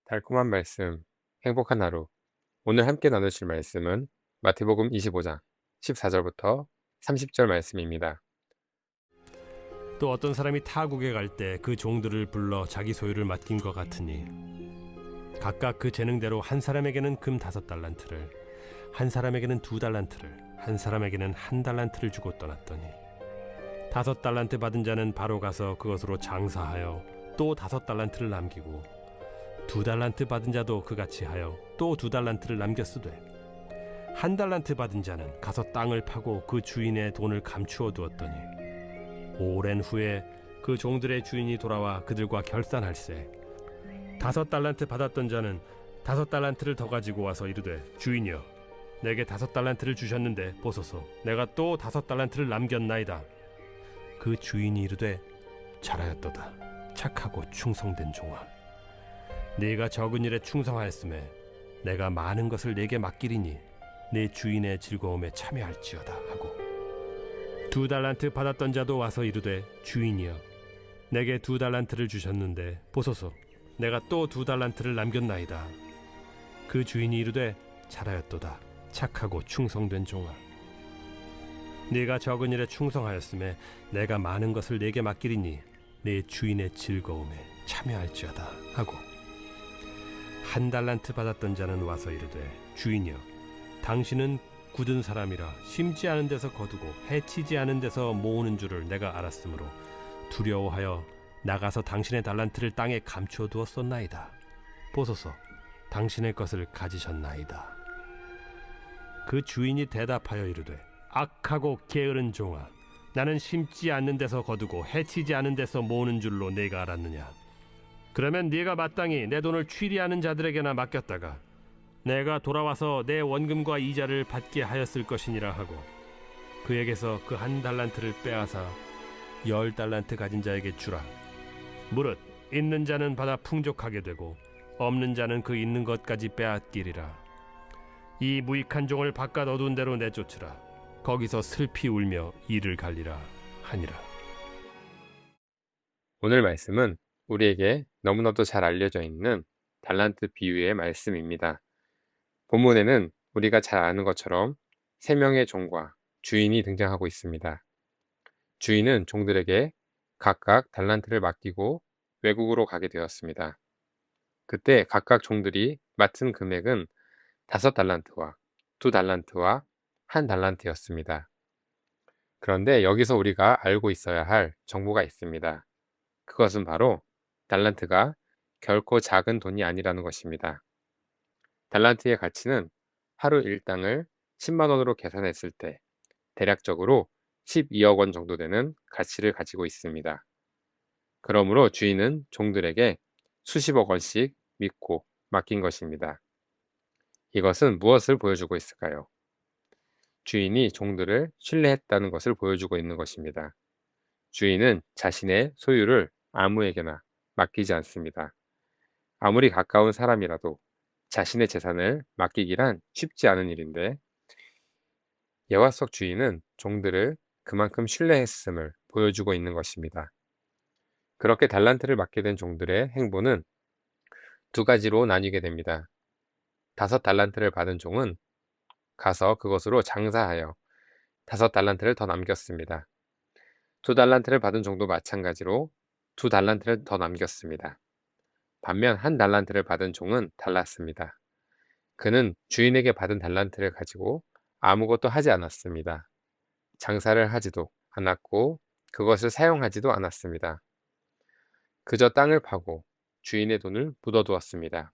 달콤한 말씀, 행복한 하루. 오늘 함께 나누실 말씀은 마태복음 25장 14절부터 30절 말씀입니다. 또 어떤 사람이 타국에 갈 때 그 종들을 불러 자기 소유를 맡긴 것 같으니 각각 그 재능대로 한 사람에게는 금 5달란트를, 한 사람에게는 2달란트를, 한 사람에게는 1달란트를 주고 떠났더니 5달란트 받은 자는 바로 가서 그것으로 장사하여 또 5달란트를 남기고 2달란트 받은 자도 그같이 하여 또 2달란트를 남겼으되 1달란트 받은 자는 가서 땅을 파고 그 주인의 돈을 감추어 두었더니 오랜 후에 그 종들의 주인이 돌아와 그들과 결산할세 5달란트 받았던 자는 5달란트를 더 가지고 와서 이르되 주인이여 내게 5달란트를 주셨는데 보소서 내가 또 5달란트를 남겼나이다. 그 주인이 이르되 잘하였도다 착하고 충성된 종아 네가 적은 일에 충성하였음에 내가 많은 것을 네게 맡기리니 네 주인의 즐거움에 참여할지어다 하고 2달란트 받았던 자도 와서 이르되 주인이여 내게 2달란트를 주셨는데 보소서 내가 또 2달란트를 남겼나이다. 그 주인이 이르되 잘하였도다 착하고 충성된 종아 네가 적은 일에 충성하였음에 내가 많은 것을 네게 맡기리니 네 주인의 즐거움에 참여할지어다 하고 1달란트 받았던 자는 와서 이르되 주인이여 당신은 굳은 사람이라 심지 않은 데서 거두고 해치지 않은 데서 모으는 줄을 내가 알았으므로 두려워하여 나가서 당신의 달란트를 땅에 감추어 두었었나이다. 보소서 당신의 것을 가지셨나이다. 그 주인이 대답하여 이르되 악하고 게으른 종아 나는 심지 않는 데서 거두고 해치지 않은 데서 모으는 줄로 네가 알았느냐. 그러면 네가 마땅히 내 돈을 취리하는 자들에게나 맡겼다가 내가 돌아와서 내 원금과 이자를 받게 하였을 것이니라 하고 그에게서 그 1달란트를 빼앗아 10달란트 가진 자에게 주라. 무릇 있는 자는 받아 풍족하게 되고 없는 자는 그 있는 것까지 빼앗기리라. 이 무익한 종을 바깥 어두운 데로 내쫓으라. 거기서 슬피 울며 이를 갈리라 하니라. 오늘 말씀은 우리에게 너무나도 잘 알려져 있는 달란트 비유의 말씀입니다. 본문에는 우리가 잘 아는 것처럼 3명의 종과 주인이 등장하고 있습니다. 주인은 종들에게 각각 달란트를 맡기고 외국으로 가게 되었습니다. 그때 각각 종들이 맡은 금액은 5달란트와 2달란트와 1달란트였습니다. 그런데 여기서 우리가 알고 있어야 할 정보가 있습니다. 그것은 바로 달란트가 결코 작은 돈이 아니라는 것입니다. 달란트의 가치는 하루 일당을 10만 원으로 계산했을 때 대략적으로 12억 원 정도 되는 가치를 가지고 있습니다. 그러므로 주인은 종들에게 수십억 원씩 믿고 맡긴 것입니다. 이것은 무엇을 보여주고 있을까요? 주인이 종들을 신뢰했다는 것을 보여주고 있는 것입니다. 주인은 자신의 소유를 아무에게나 맡기지 않습니다. 아무리 가까운 사람이라도 자신의 재산을 맡기기란 쉽지 않은 일인데 예화 속 주인은 종들을 그만큼 신뢰했음을 보여주고 있는 것입니다. 그렇게 달란트를 맡게 된 종들의 행보는 두 가지로 나뉘게 됩니다. 5달란트를 받은 종은 가서 그것으로 장사하여 5달란트를 더 남겼습니다. 2달란트를 받은 종도 마찬가지로 2달란트를 더 남겼습니다. 반면 1달란트를 받은 종은 달랐습니다. 그는 주인에게 받은 달란트를 가지고 아무것도 하지 않았습니다. 장사를 하지도 않았고 그것을 사용하지도 않았습니다. 그저 땅을 파고 주인의 돈을 묻어두었습니다.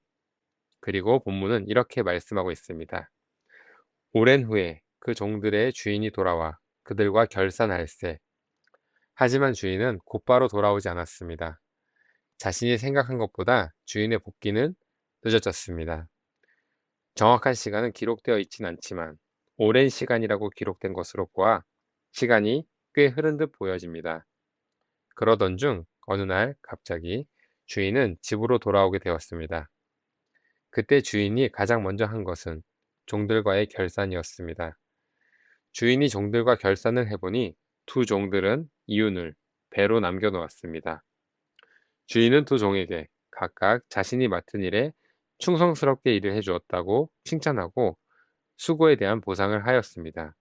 그리고 본문은 이렇게 말씀하고 있습니다. 오랜 후에 그 종들의 주인이 돌아와 그들과 결산할세. 하지만 주인은 곧바로 돌아오지 않았습니다. 자신이 생각한 것보다 주인의 복귀는 늦어졌습니다. 정확한 시간은 기록되어 있진 않지만 오랜 시간이라고 기록된 것으로 보아 시간이 꽤 흐른 듯 보여집니다. 그러던 중 어느 날 갑자기 주인은 집으로 돌아오게 되었습니다. 그때 주인이 가장 먼저 한 것은 종들과의 결산이었습니다. 주인이 종들과 결산을 해보니 두 종들은 이윤을 배로 남겨놓았습니다. 주인은 두 종에게 각각 자신이 맡은 일에 충성스럽게 일을 해 주었다고 칭찬하고 수고에 대한 보상을 하였습니다.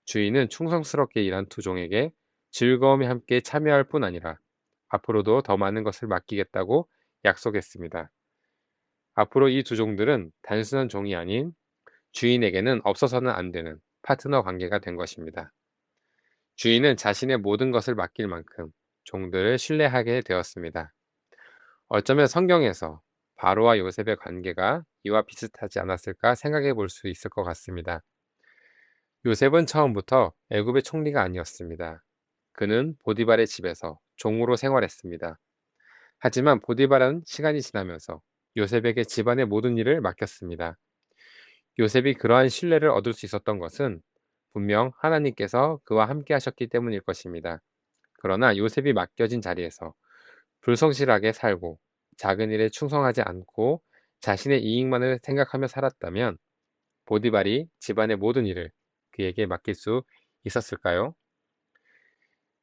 주인은 충성스럽게 일한 두 종에게 즐거움이 함께 참여할 뿐 아니라 앞으로도 더 많은 것을 맡기겠다고 약속했습니다. 앞으로 이 두 종들은 단순한 종이 아닌 주인에게는 없어서는 안 되는 파트너 관계가 된 것입니다. 주인은 자신의 모든 것을 맡길 만큼 종들을 신뢰하게 되었습니다. 어쩌면 성경에서 바로와 요셉의 관계가 이와 비슷하지 않았을까 생각해 볼 수 있을 것 같습니다. 요셉은 처음부터 애굽의 총리가 아니었습니다. 그는 보디발의 집에서 종으로 생활했습니다. 하지만 보디발은 시간이 지나면서 요셉에게 집안의 모든 일을 맡겼습니다. 요셉이 그러한 신뢰를 얻을 수 있었던 것은 분명 하나님께서 그와 함께 하셨기 때문일 것입니다. 그러나 요셉이 맡겨진 자리에서 불성실하게 살고 작은 일에 충성하지 않고 자신의 이익만을 생각하며 살았다면 보디발이 집안의 모든 일을 그에게 맡길 수 있었을까요?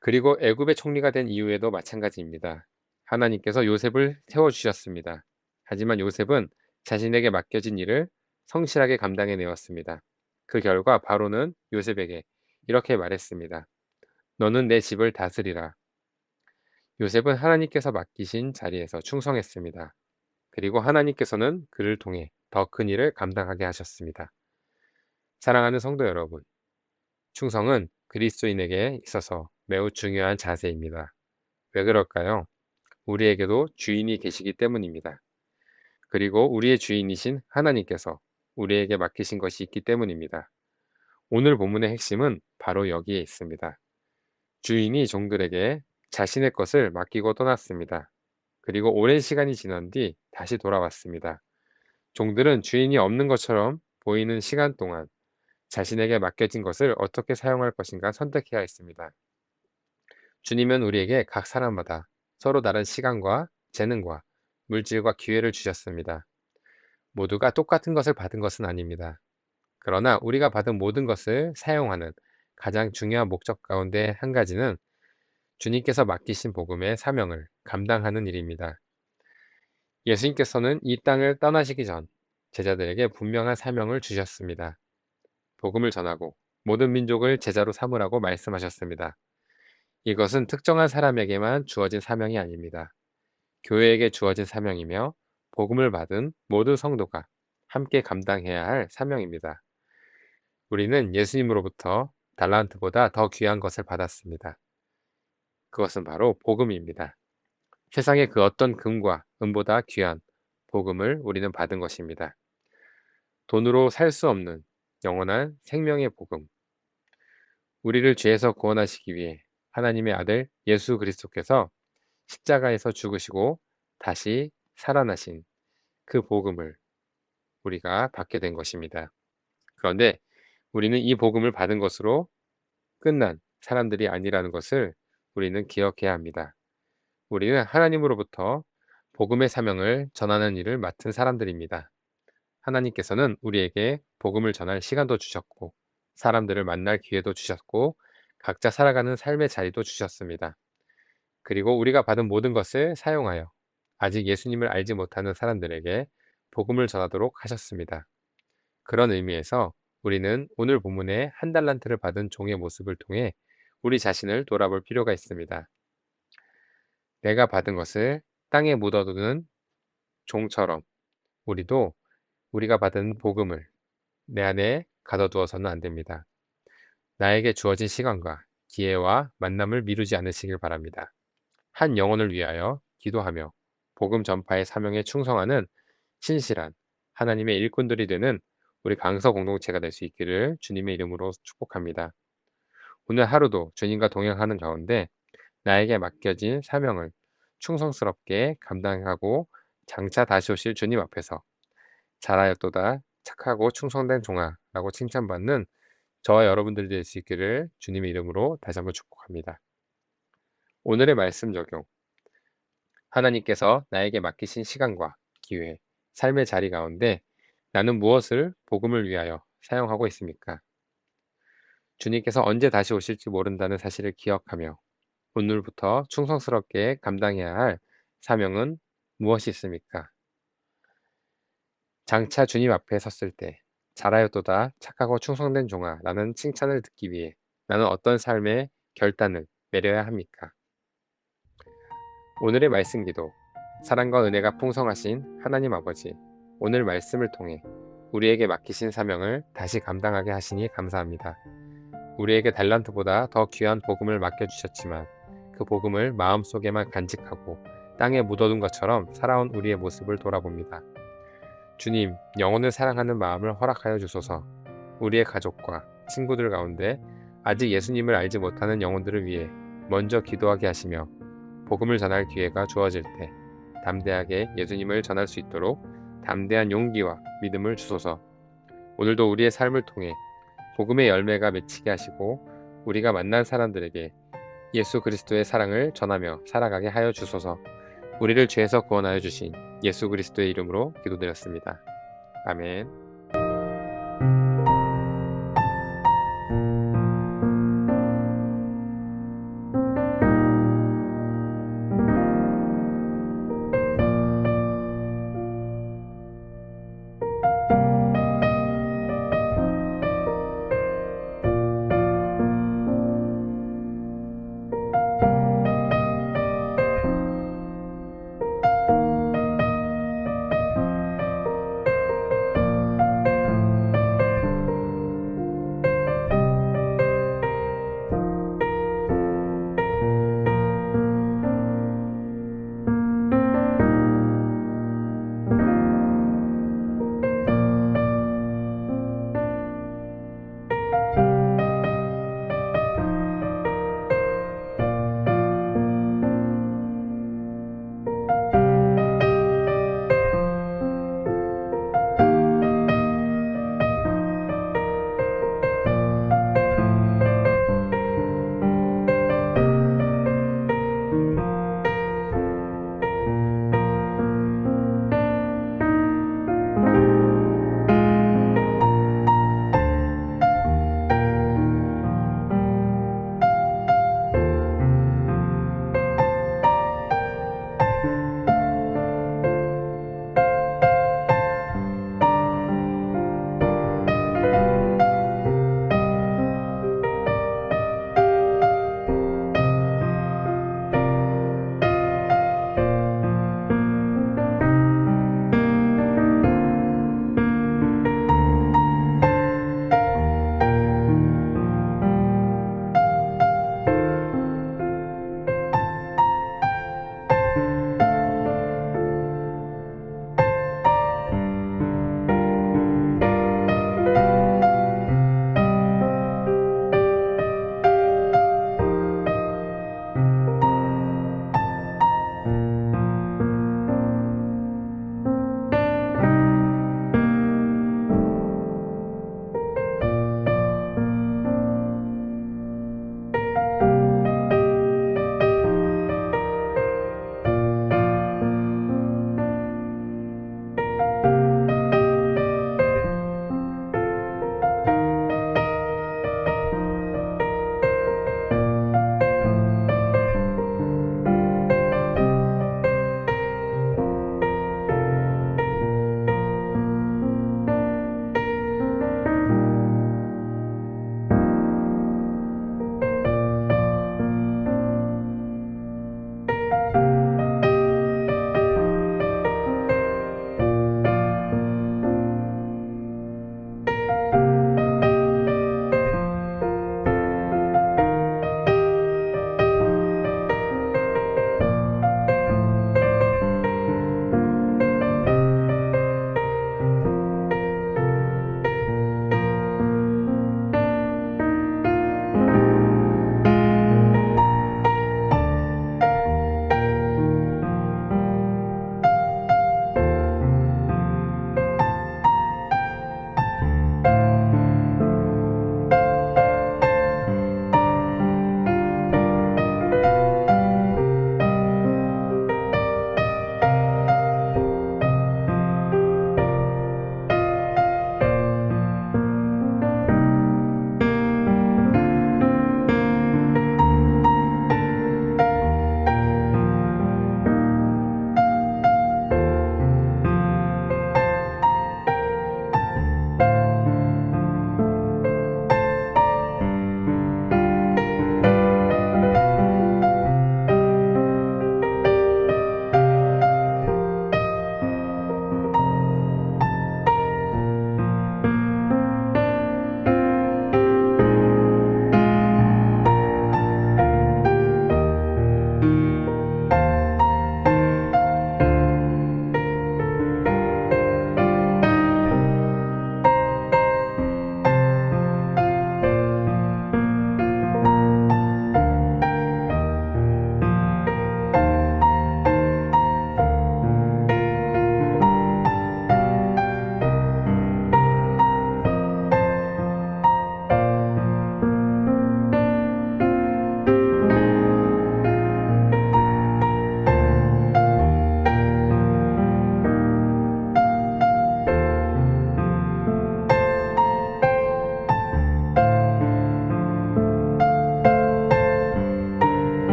그리고 애굽의 총리가 된 이후에도 마찬가지입니다. 하나님께서 요셉을 세워주셨습니다. 하지만 요셉은 자신에게 맡겨진 일을 성실하게 감당해 내었습니다. 그 결과 바로는 요셉에게 이렇게 말했습니다. 너는 내 집을 다스리라. 요셉은 하나님께서 맡기신 자리에서 충성했습니다. 그리고 하나님께서는 그를 통해 더 큰 일을 감당하게 하셨습니다. 사랑하는 성도 여러분, 충성은 그리스도인에게 있어서 매우 중요한 자세입니다. 왜 그럴까요? 우리에게도 주인이 계시기 때문입니다. 그리고 우리의 주인이신 하나님께서 우리에게 맡기신 것이 있기 때문입니다. 오늘 본문의 핵심은 바로 여기에 있습니다. 주인이 종들에게 자신의 것을 맡기고 떠났습니다. 그리고 오랜 시간이 지난 뒤 다시 돌아왔습니다. 종들은 주인이 없는 것처럼 보이는 시간 동안 자신에게 맡겨진 것을 어떻게 사용할 것인가 선택해야 했습니다. 주님은 우리에게 각 사람마다 서로 다른 시간과 재능과 물질과 기회를 주셨습니다. 모두가 똑같은 것을 받은 것은 아닙니다. 그러나 우리가 받은 모든 것을 사용하는 가장 중요한 목적 가운데 한 가지는 주님께서 맡기신 복음의 사명을 감당하는 일입니다. 예수님께서는 이 땅을 떠나시기 전 제자들에게 분명한 사명을 주셨습니다. 복음을 전하고 모든 민족을 제자로 삼으라고 말씀하셨습니다. 이것은 특정한 사람에게만 주어진 사명이 아닙니다. 교회에게 주어진 사명이며 복음을 받은 모든 성도가 함께 감당해야 할 사명입니다. 우리는 예수님으로부터 달란트보다 더 귀한 것을 받았습니다. 그것은 바로 복음입니다. 세상의 그 어떤 금과 은보다 귀한 복음을 우리는 받은 것입니다. 돈으로 살 수 없는 영원한 생명의 복음. 우리를 죄에서 구원하시기 위해 하나님의 아들 예수 그리스도께서 십자가에서 죽으시고 다시 살아나신 그 복음을 우리가 받게 된 것입니다. 그런데 우리는 이 복음을 받은 것으로 끝난 사람들이 아니라는 것을 우리는 기억해야 합니다. 우리는 하나님으로부터 복음의 사명을 전하는 일을 맡은 사람들입니다. 하나님께서는 우리에게 복음을 전할 시간도 주셨고, 사람들을 만날 기회도 주셨고, 각자 살아가는 삶의 자리도 주셨습니다. 그리고 우리가 받은 모든 것을 사용하여 아직 예수님을 알지 못하는 사람들에게 복음을 전하도록 하셨습니다. 그런 의미에서 우리는 오늘 본문의 한 달란트를 받은 종의 모습을 통해 우리 자신을 돌아볼 필요가 있습니다. 내가 받은 것을 땅에 묻어두는 종처럼 우리도 우리가 받은 복음을 내 안에 가둬두어서는 안 됩니다. 나에게 주어진 시간과 기회와 만남을 미루지 않으시길 바랍니다. 한 영혼을 위하여 기도하며 복음 전파의 사명에 충성하는 신실한 하나님의 일꾼들이 되는 우리 강서 공동체가 될 수 있기를 주님의 이름으로 축복합니다. 오늘 하루도 주님과 동행하는 가운데 나에게 맡겨진 사명을 충성스럽게 감당하고 장차 다시 오실 주님 앞에서 잘하였도다 착하고 충성된 종아라고 칭찬받는 저와 여러분들이 될 수 있기를 주님의 이름으로 다시 한번 축복합니다. 오늘의 말씀 적용. 하나님께서 나에게 맡기신 시간과 기회, 삶의 자리 가운데 나는 무엇을 복음을 위하여 사용하고 있습니까? 주님께서 언제 다시 오실지 모른다는 사실을 기억하며 오늘부터 충성스럽게 감당해야 할 사명은 무엇이 있습니까? 장차 주님 앞에 섰을 때 잘하였도다 착하고 충성된 종아 라는 칭찬을 듣기 위해 나는 어떤 삶의 결단을 내려야 합니까? 오늘의 말씀 기도. 사랑과 은혜가 풍성하신 하나님 아버지, 오늘 말씀을 통해 우리에게 맡기신 사명을 다시 감당하게 하시니 감사합니다. 우리에게 달란트보다 더 귀한 복음을 맡겨주셨지만 그 복음을 마음속에만 간직하고 땅에 묻어둔 것처럼 살아온 우리의 모습을 돌아봅니다. 주님, 영혼을 사랑하는 마음을 허락하여 주소서. 우리의 가족과 친구들 가운데 아직 예수님을 알지 못하는 영혼들을 위해 먼저 기도하게 하시며 복음을 전할 기회가 주어질 때 담대하게 예수님을 전할 수 있도록 담대한 용기와 믿음을 주소서. 오늘도 우리의 삶을 통해 복음의 열매가 맺히게 하시고 우리가 만난 사람들에게 예수 그리스도의 사랑을 전하며 살아가게 하여 주소서. 우리를 죄에서 구원하여 주신 예수 그리스도의 이름으로 기도드렸습니다. 아멘.